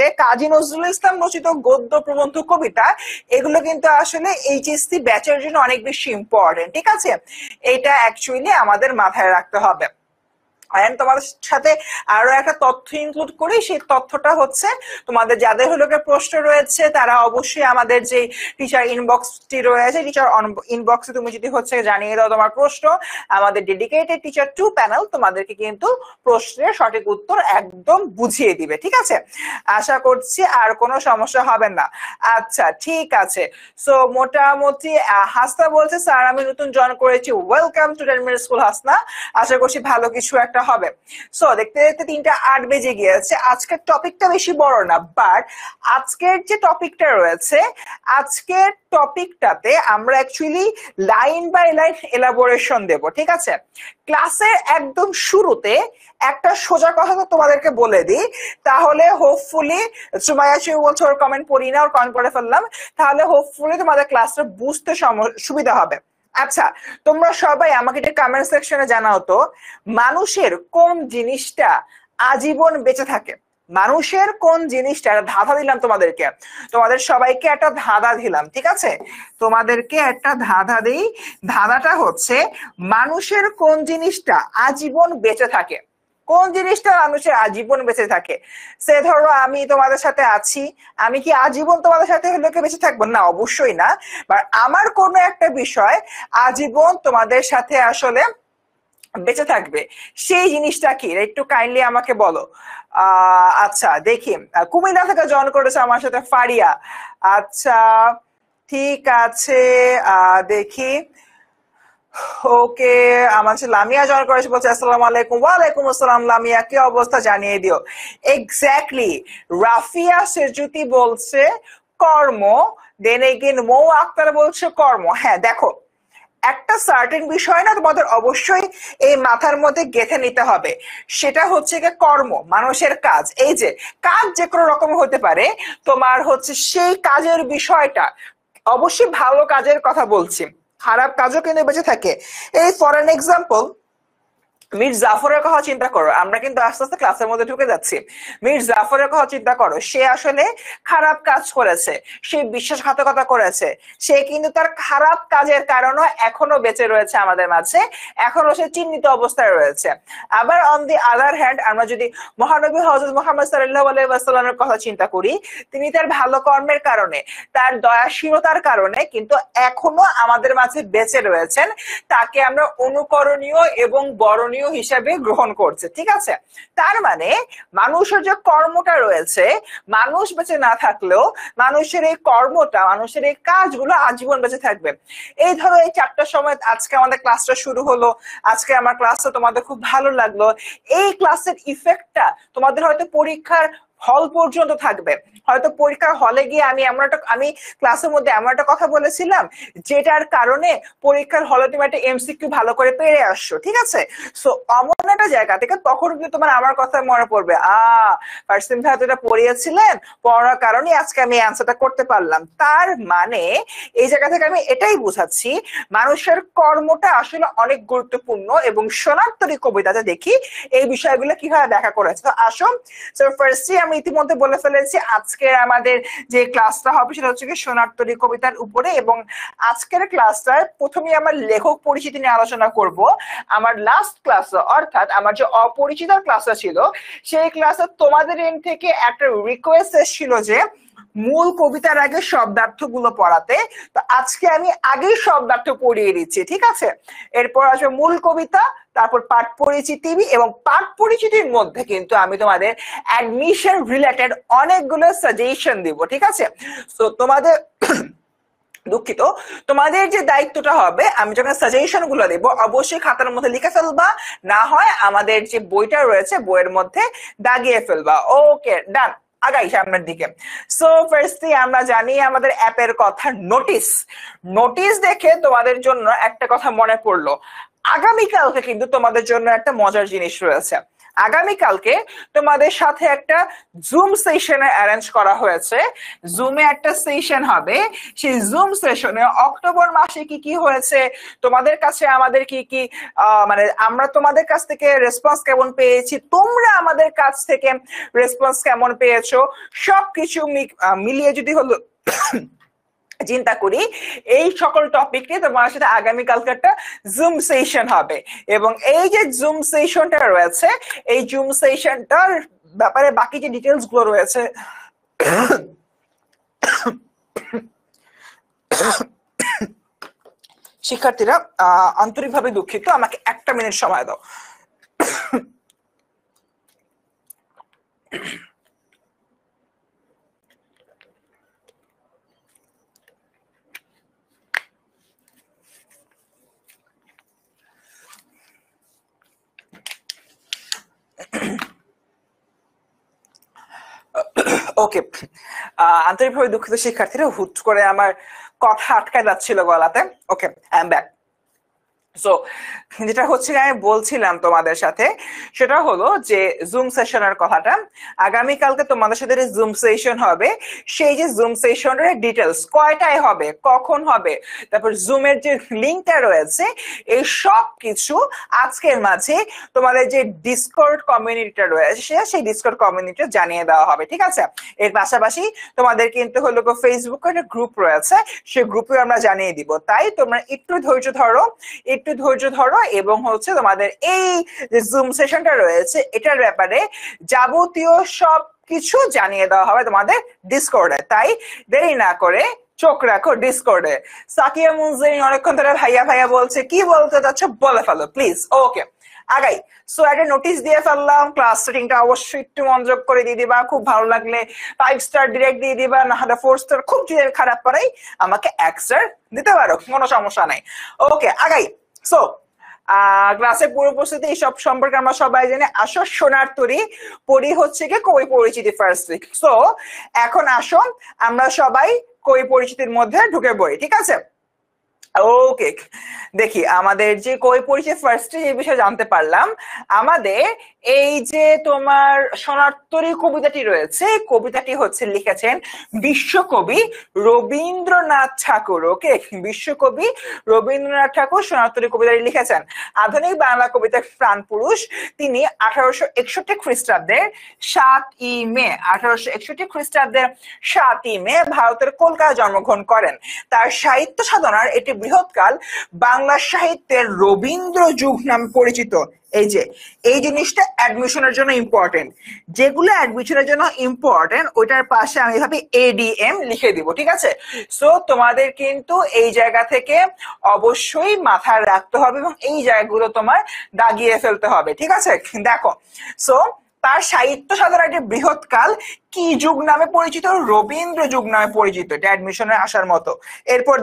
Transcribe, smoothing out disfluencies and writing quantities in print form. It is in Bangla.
সাথে কাজী নজরুল ইসলাম রচিত গদ্য প্রবন্ধ কবিতা এগুলো কিন্তু আসলে এইচএসসি ব্যাচের জন্য অনেক বেশি ইম্পর্টেন্ট, ঠিক আছে? এটা অ্যাকচুয়ালি আমাদের মাথায় রাখতে হবে। তোমাদের সাথে আরো একটা তথ্য ইনক্লুড করি, সেই তথ্যটা হচ্ছে তোমাদের যাদের হলো প্রশ্ন রয়েছে তারা অবশ্যই আমাদের যে টিচার ইনবক্সটি রয়েছে, টিচার ইনবক্সে তুমি যদি হচ্ছে জানিয়ে দাও তোমার প্রশ্ন, আমাদের ডেডিকেটেড টিচার 2 প্যানেল তোমাদেরকে কিন্তু প্রশ্নের সঠিক উত্তর একদম বুঝিয়ে দিবে, ঠিক আছে? আশা করছি আর কোনো সমস্যা হবে না। আচ্ছা ঠিক আছে, সো মোটামুটি হাসনা বলছে স্যার আমি নতুন জয়েন করেছি, welcome to 10 minute school Hasna, আশা করছি ভালো কিছু একটা হবে। সো দেখতে দেখতে 3:08 বেজে গিয়েছে। আজকের টপিকটা বেশি বড় না, বাট আজকের যে টপিকটা রয়েছে আজকের টপিকটাতে আমরা actually line by line elaboration দেব, ঠিক আছে? ক্লাসের একদম শুরুতে একটা সোজা কথা তো তোমাদেরকে বলে দিই, তাহলে হোপফুলি সুমাইয়া শিউ বলছে ওর কমেন্ট পড়ি না, ওর কমেন্ট পড়ে ফেললাম, তাহলে হোপফুলি তোমাদের ক্লাসটা বুঝতে সুবিধা হবে। আচ্ছা তোমরা সবাই আমাকে একটা কমেন্ট সেকশনে জানাও তো, মানুষের কোন জিনিসটা আজীবন বেঁচে থাকে? মানুষের কোন জিনিসটা, ধাঁধা দিলাম তোমাদেরকে, তোমাদের সবাইকে একটা ধাঁধা দিলাম, ঠিক আছে? তোমাদেরকে একটা ধাঁধা দিই, ধাঁধাটা হচ্ছে মানুষের কোন জিনিসটা আজীবন বেঁচে থাকে? কোন জিনিসটা মানুষের আজীবন বেঁচে থাকে? সে ধরো আমি তোমাদের সাথে আছি, আমি কি আজীবন তোমাদের সাথে হলে বেঁচে থাকবো? না, অবশ্যই না। বাট আমার কোনো একটা বিষয় আজীবন তোমাদের সাথে আসলে বেঁচে থাকবে, সেই জিনিসটা কি একটু কাইন্ডলি আমাকে বলো। আচ্ছা দেখি, কুমিল্লা থেকে জয়েন করেছে আমার সাথে ফারিয়া। আচ্ছা ঠিক আছে, দেখি, ওকে আমার লামিয়া জয়েন করেছে, বলছে আসসালামু আলাইকুম। ওয়ালাইকুম আসসালাম লামিয়া, কি অবস্থা জানিয়ে দিও। এক্স্যাক্টলি, রাফিয়া সেজুতি বলছে কর্ম, দেন এগেইন মৌ আক্তার বলছে কর্ম। হ্যাঁ দেখো, একটা সার্টেন বিষয় না তোমাদের অবশ্যই এই মাথার মধ্যে গেঁথে নিতে হবে, সেটা হচ্ছে কর্ম, মানুষের কাজ। এই যে কাজ যে কোনো রকম হতে পারে, তোমার হচ্ছে সেই কাজের বিষয়টা, অবশ্যই ভালো কাজের কথা বলছি, খারাপ কাজও কিন্তু বেঁচে থাকে। এই ফর এন এক্সাম্পল মীর জাফরের কথা চিন্তা করো, আমরা কিন্তু আস্তে আস্তে ক্লাসের মধ্যে ঢুকে যাচ্ছি। মীর জাফরের কথা চিন্তা করো, সে আসলে খারাপ কাজ করেছে, সে বিশ্বাসঘাতকতা করেছে, সে কিন্তু তার খারাপ কাজের কারণে এখনো বেঁচে রয়েছে আমাদের মাঝে, এখনো সে চিহ্নিত অবস্থায় রয়েছে। আবার অন দি আদার হ্যান্ড আমরা যদি মহানবী হযরত মুহাম্মদ সাল্লাল্লাহু আলাইহি ওয়াসাল্লামের কথা চিন্তা করি, তিনি তার ভালো কর্মের কারণে, তার দয়াশীলতার কারণে কিন্তু এখনো আমাদের মাঝে বেঁচে রয়েছেন, তাকে আমরা অনুকরণীয় এবং বরণীয় হিসাবে গ্রহণ করছে, ঠিক আছে? তার মানে মানুষের যে কর্মটা রয়েছে, মানুষ বেঁচে না থাকলেও মানুষের এই কর্মটা, মানুষের এই কাজগুলো আজীবন বেঁচে থাকবে। এই ধরো এই 4টার সময় আজকে আমাদের ক্লাসটা শুরু হলো, আজকে আমার ক্লাসটা তোমাদের খুব ভালো লাগলো, এই ক্লাসের ইফেক্টটা তোমাদের হয়তো পরীক্ষার হল পর্যন্ত থাকবে। হয়তো পরীক্ষার হলে গিয়ে আমি ক্লাসের মধ্যে এমন একটা কথা বলেছিলাম যেটার কারণে পরীক্ষার হলে তুমি একটা এমসিকিউ ভালো করে পেরে আসছো, ঠিক আছে? সো এমন একটা জায়গা থেকে তখন কিন্তু তোমার আমার কথা মনে পড়বে, ফারসিম ভাই যেটা পড়িয়েছিলেন, পড়ার কারণে আজকে আমি অ্যান্সারটা করতে পারলাম। তার মানে এই জায়গা থেকে আমি এটাই বুঝাচ্ছি, মানুষের কর্মটা আসলে অনেক গুরুত্বপূর্ণ, এবং সোনারতরী কবিতাতে দেখি এই বিষয়গুলো কিভাবে ব্যাখ্যা করেছে। তো আসো, সো ফার্স্টলি আমি ইতিমধ্যে বলে ফেলেছি আজকের আমাদের যে ক্লাসটা হবে সেটা হচ্ছে কি সোনারতরী কবিতার উপরে, এবং আজকের ক্লাসটার প্রথমে আমার লেখক পরিচিতি নিয়ে আলোচনা করব। আমার লাস্ট ক্লাস অর্থাৎ আমার যে অপরিচিত ক্লাসটা ছিল, সেই ক্লাসে তোমাদের এন্ড থেকে একটা রিকোয়েস্ট এসেছিল যে মূল কবিতার আগে শব্দার্থগুলো পড়াতে, তো আজকে আমি আগেই শব্দার্থ পড়িয়ে দিচ্ছি, ঠিক আছে? এরপর আসবে মূল কবিতা, তারপর পাঠ পরিচিতি, এবং পাঠ পরিচিতির মধ্যে কিন্তু আমি তোমাদের অ্যাডমিশন রিলেটেড অনেকগুলো সাজেশন দিব, ঠিক আছে? তো তোমাদের দুঃখিত, তোমাদের যে দায়িত্বটা হবে, আমি যখন সাজেশন গুলো দেবো অবশ্যই খাতার মধ্যে লিখে ফেলবা, না হয় আমাদের যে বইটা রয়েছে বইয়ের মধ্যে দাগিয়ে ফেলবা। ওকে ডান, আগাই সামনের দিকে। সো ফার্স্টলি আমরা জানি আমাদের অ্যাপের কথা, নোটিস। নোটিস দেখে তোমাদের জন্য একটা কথা মনে পড়লো, আগামীকালকে কিন্তু তোমাদের জন্য একটা মজার জিনিস রয়েছে। আগামীকালকে তোমাদের সাথে একটা জুম সেশনে অ্যারেঞ্জ করা হয়েছে। জুমে একটা সেশন হবে, সেই জুম সেশনে অক্টোবর মাসে কি কি হয়েছে, তোমাদের কাছে আমাদের কি কি মানে আমরা তোমাদের কাছ থেকে রেসপন্স কেমন পেয়েছি, তোমরা আমাদের কাছ থেকে রেসপন্স কেমন পেয়েছো, সবকিছু মিলিয়ে যদি হলো চিন্তা করি, এই সকল টপিক নিয়ে তোমার সাথে আগামীকালকে একটা জুম সেশন হবে। এবং এই যে জুম সেশনটা রয়েছে, এই জুম সেশনটার ব্যাপারে বাকি যে ডিটেলস গুলো রয়েছে, শিক্ষার্থীরা আন্তরিকভাবে দুঃখিত, আমাকে একটা মিনিট সময় দাও। ওকে, আন্তরিকভাবে দুঃখিত শিক্ষার্থীরা, হুট করে আমার কথা আটকায় যাচ্ছিল গলাতে। ওকে, আই এম ব্যাক। সো যেটা হচ্ছে আমি বলছিলাম তোমাদের সাথে, সেটা হলো যে জুম সেশনের কথাটা। আগামীকালকে তোমাদের সাথে জুম সেশন হবে, সেই যে জুম সেশনের ডিটেলস কয়টায় হবে, কখন হবে, তারপর জুমের যে লিঙ্কটা রয়েছে, এই সব কিছু আজকের মাঝে তোমাদের যে ডিসকর্ড কমিউনিটিটা রয়েছে সেই ডিসকর্ড কমিউনিটি জানিয়ে দেওয়া হবে, ঠিক আছে? এর পাশাপাশি তোমাদের কিন্তু হলো ফেসবুকে একটা গ্রুপ রয়েছে, সেই গ্রুপে আমরা জানিয়ে দিব। তাই তোমরা একটু ধৈর্য ধরো, এবং হচ্ছে তোমাদের এই যে জুম সেশনটা রয়েছে এটার ব্যাপারে যাবতীয় সব কিছু জানিয়ে দেওয়া হবে তোমাদের ডিসকর্ডে। তাই দেরি না করে চোখ রাখো ডিসকর্ডে। সাকিয়া মুনজিন অনেকক্ষণ ধরে ভাইয়া ভাইয়া বলছে, কি বলতে চাচ্ছ বলে ফেলো প্লিজ। ওকে, আগাই। সো একটা নোটিশ দিয়ে ফেললাম, ক্লাস সেটিংটা অবশ্যই একটু মনোযোগ করে দিয়ে দিবা, খুব ভালো লাগলে 5 স্টার ডিরেক্ট দিয়ে দিবা, না হলে 4 স্টার, খুব যদি খারাপ পারাই আমাকে 1 স্টার দিতে পারো, কোনো সমস্যা নাই। ওকে, আগাই। সো ক্লাসের পুরো উপস্থিতি এইসব সম্পর্কে আমরা সবাই জানি। আসো সোনার তরী, পড়ি হচ্ছে কি কবি পরিচিতি ফার্স্ট উইক। সো এখন আসো আমরা সবাই কবি পরিচিতির মধ্যে ঢুকে পড়ি, ঠিক আছে? ওকে, দেখি আমাদের যে কবি পরিচয় ফার্স্টে যে বিষয়ে জানতে পারলাম, আমাদের এই যে তোমার সোনারতরী কবিতাটি রয়েছে, কবিতাটি হচ্ছে লিখেছেন বিশ্বকবি রবীন্দ্রনাথ ঠাকুর। ওকে, বিশ্বকবি রবীন্দ্রনাথ ঠাকুর সোনারতরী কবিতাটি লিখেছেন। আধুনিক বাংলা কবিতার প্রাণ পুরুষ তিনি। 1861 খ্রিস্টাব্দের 7ই মে, 1861 খ্রিস্টাব্দের 7ই মে ভারতের কলকাতায় জন্মগ্রহণ করেন। তার সাহিত্য সাধনার এটি বৃহৎকাল বাংলা সাহিত্যের রবীন্দ্র যুগ নামে পরিচিত। এই যে এই জিনিসটা অ্যাডমিশনের জন্য ইম্পর্টেন্ট, যেগুলো অ্যাডমিশনের জন্য ইম্পর্টেন্ট ওইটার পাশে আমি ভাবি এডিএম লিখে দিব, ঠিক আছে? সো তোমাদের কিন্তু এই জায়গা থেকে অবশ্যই মাথায় রাখতে হবে এবং এই জায়গাগুলো তোমার দাগিয়ে ফেলতে হবে, ঠিক আছে? দেখো, সো তার সাহিত্য সাধনার একটি বৃহৎকাল কি যুগ নামে পরিচিত? রবীন্দ্র যুগ নামে পরিচিত। এটা অ্যাডমিশনে আসার মতো। এরপর